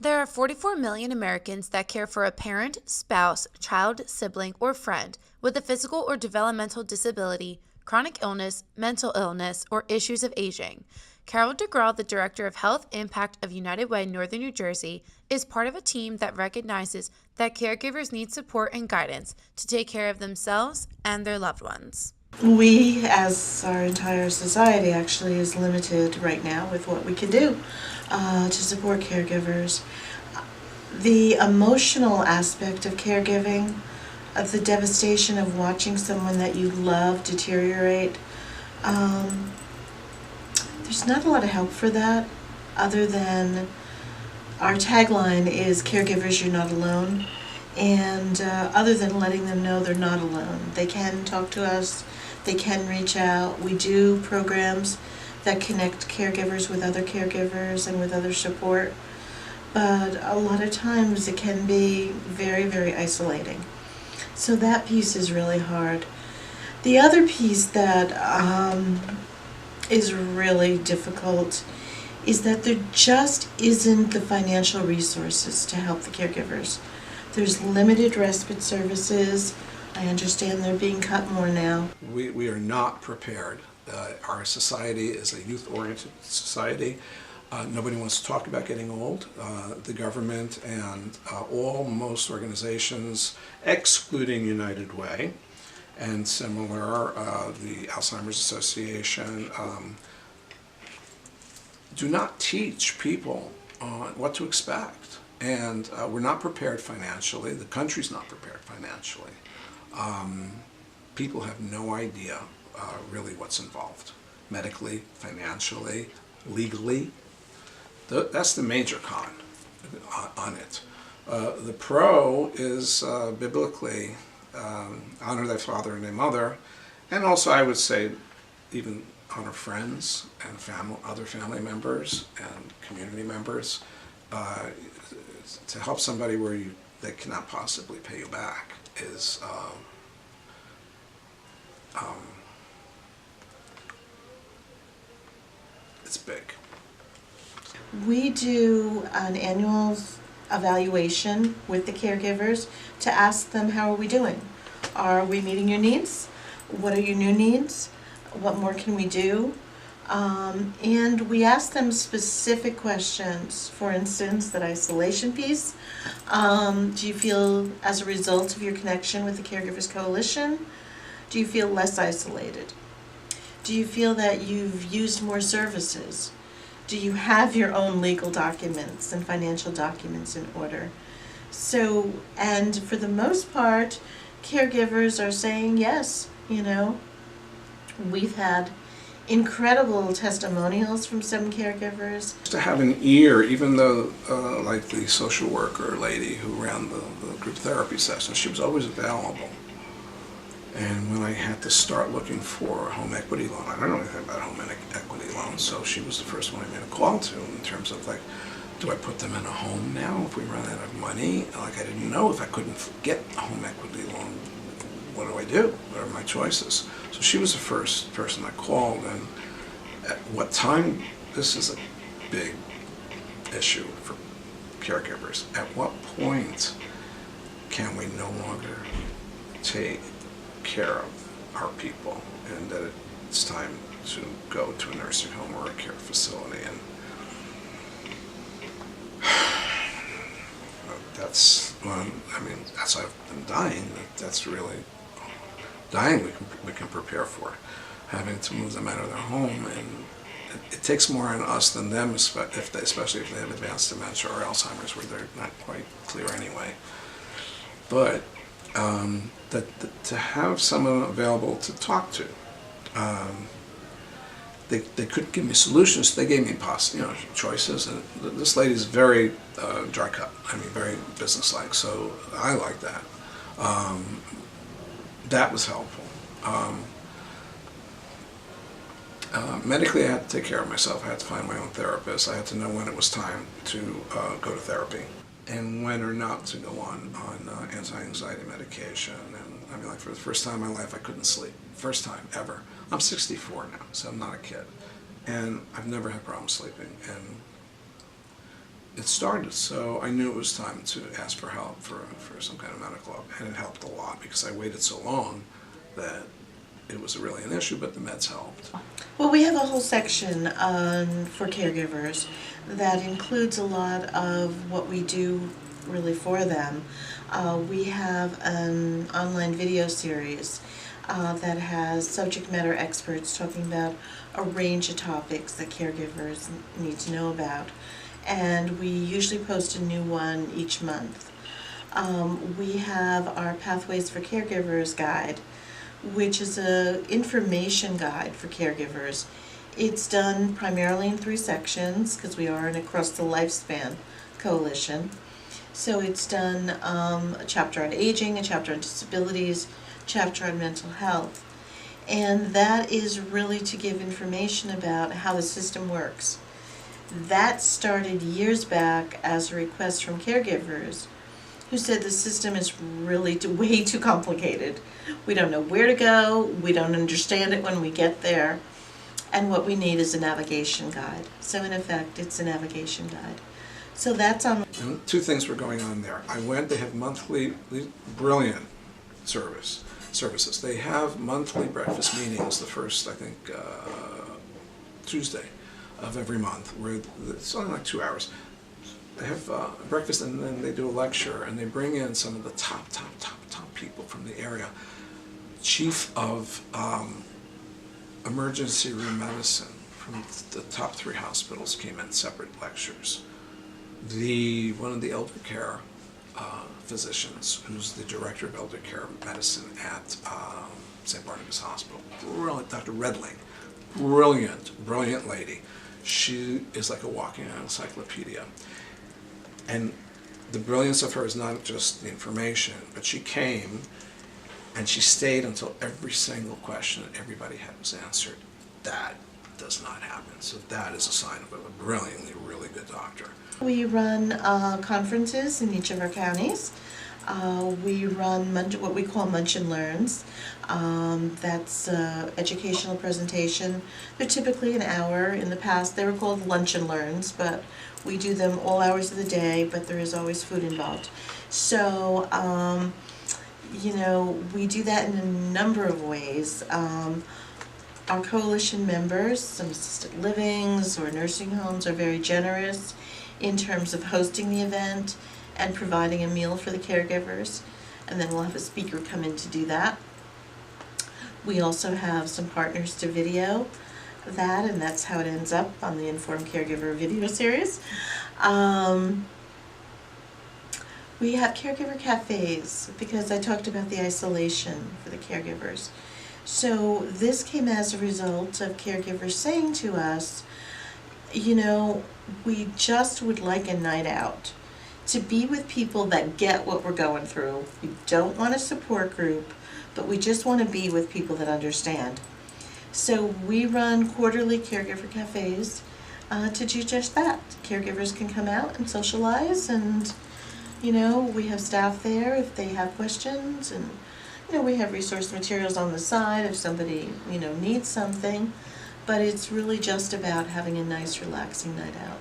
There are 44 million Americans that care for a parent, spouse, child, sibling, or friend with a physical or developmental disability, chronic illness, mental illness, or issues of aging. Carol DeGraw, the Director of Health Impact of United Way Northern New Jersey, is part of a team that recognizes that caregivers need support and guidance to take care of themselves and their loved ones. We, as our entire society, actually is limited right now with what we can do to support caregivers. The emotional aspect of caregiving, of the devastation of watching someone that you love deteriorate, there's not a lot of help for that other than our tagline is caregivers, you're not alone. And other than letting them know they're not alone, they can talk to us, they can reach out. We do programs that connect caregivers with other caregivers and with other support, but a lot of times it can be very, very isolating. So that piece is really hard. The other piece that is really difficult is that there just isn't the financial resources to help the caregivers. There's limited respite services. I understand they're being cut more now. We are not prepared. Our society is a youth-oriented society. Nobody wants to talk about getting old. The government and most organizations, excluding United Way and similar, the Alzheimer's Association, do not teach people what to expect. And we're not prepared financially. The country's not prepared financially. People have no idea really what's involved, medically, financially, legally. That's the major con on it. The pro is biblically honor thy father and thy mother, and also I would say even honor friends and other family members and community members. To help somebody where they cannot possibly pay you back is it's big. We do an annual evaluation with the caregivers to ask them, how are we doing? Are we meeting your needs? What are your new needs? What more can we do? And we ask them specific questions. For instance, that isolation piece. Do you feel, as a result of your connection with the Caregivers Coalition, do you feel less isolated? Do you feel that you've used more services? Do you have your own legal documents and financial documents in order? So, and for the most part, caregivers are saying yes. We've had incredible testimonials from some caregivers. To have an ear, even though like the social worker lady who ran the group therapy session, she was always available. And when I had to start looking for a home equity loan, I don't know anything about home equity loans, so she was the first one I made a call to in terms of like, do I put them in a home now if we run out of money? Like I didn't know if I couldn't get a home equity loan, what do I do? What are my choices? So she was the first person I called, and at what time, this is a big issue for caregivers. At what point can we no longer take care of our people and that it's time to go to a nursing home or a care facility? And that's, as I've been dying, that's really dying we can prepare for, having to move them out of their home, and it takes more on us than them, especially if they have advanced dementia or Alzheimer's, where they're not quite clear anyway. But to have someone available to talk to, they couldn't give me solutions. They gave me choices, and this lady's very dry cut. Very businesslike. So I like that. That was helpful. Medically, I had to take care of myself. I had to find my own therapist. I had to know when it was time to go to therapy and when or not to go on anti-anxiety medication. And like for the first time in my life, I couldn't sleep. First time ever. I'm 64 now, so I'm not a kid. And I've never had problems sleeping. And it started. So I knew it was time to ask for help for some kind of medical help, and it helped a lot because I waited so long that it was really an issue, but the meds helped. Well, we have a whole section for caregivers that includes a lot of what we do really for them. We have an online video series that has subject matter experts talking about a range of topics that caregivers need to know about. And we usually post a new one each month. We have our Pathways for Caregivers guide, which is a information guide for caregivers. It's done primarily in 3 sections because we are an Across the Lifespan coalition. So it's done a chapter on aging, a chapter on disabilities, chapter on mental health. And that is really to give information about how the system works. That started years back as a request from caregivers who said the system is really way too complicated. We don't know where to go, we don't understand it when we get there, and what we need is a navigation guide. So in effect, it's a navigation guide. So that's on. And 2 things were going on there. I went, they have monthly, brilliant services. They have monthly breakfast meetings, the first, I think, Tuesday of every month, where it's only like 2 hours. They have breakfast, and then they do a lecture, and they bring in some of the top people from the area. Chief of emergency room medicine from the top 3 hospitals came in separate lectures. One of the elder care physicians, who's the director of elder care medicine at St. Barnabas Hospital, brilliant, Dr. Redling, brilliant lady. She is like a walking encyclopedia. And the brilliance of her is not just the information, but she came and she stayed until every single question that everybody had was answered. That does not happen. So that is a sign of a brilliantly, really good doctor. We run conferences in each of our counties. We run what we call Munch and Learns. That's educational presentation. They're typically an hour. In the past they were called Lunch and Learns, but we do them all hours of the day, but there is always food involved. So, we do that in a number of ways. Our coalition members, some assisted livings or nursing homes, are very generous in terms of hosting the event and providing a meal for the caregivers, and then we'll have a speaker come in to do that. We also have some partners to video that, and that's how it ends up on the Informed Caregiver video series. We have caregiver cafes because I talked about the isolation for the caregivers. So this came as a result of caregivers saying to us, we just would like a night out to be with people that get what we're going through. We don't want a support group, but we just want to be with people that understand. So we run quarterly caregiver cafes to do just that. Caregivers can come out and socialize, and we have staff there if they have questions, and we have resource materials on the side if somebody needs something. But it's really just about having a nice, relaxing night out.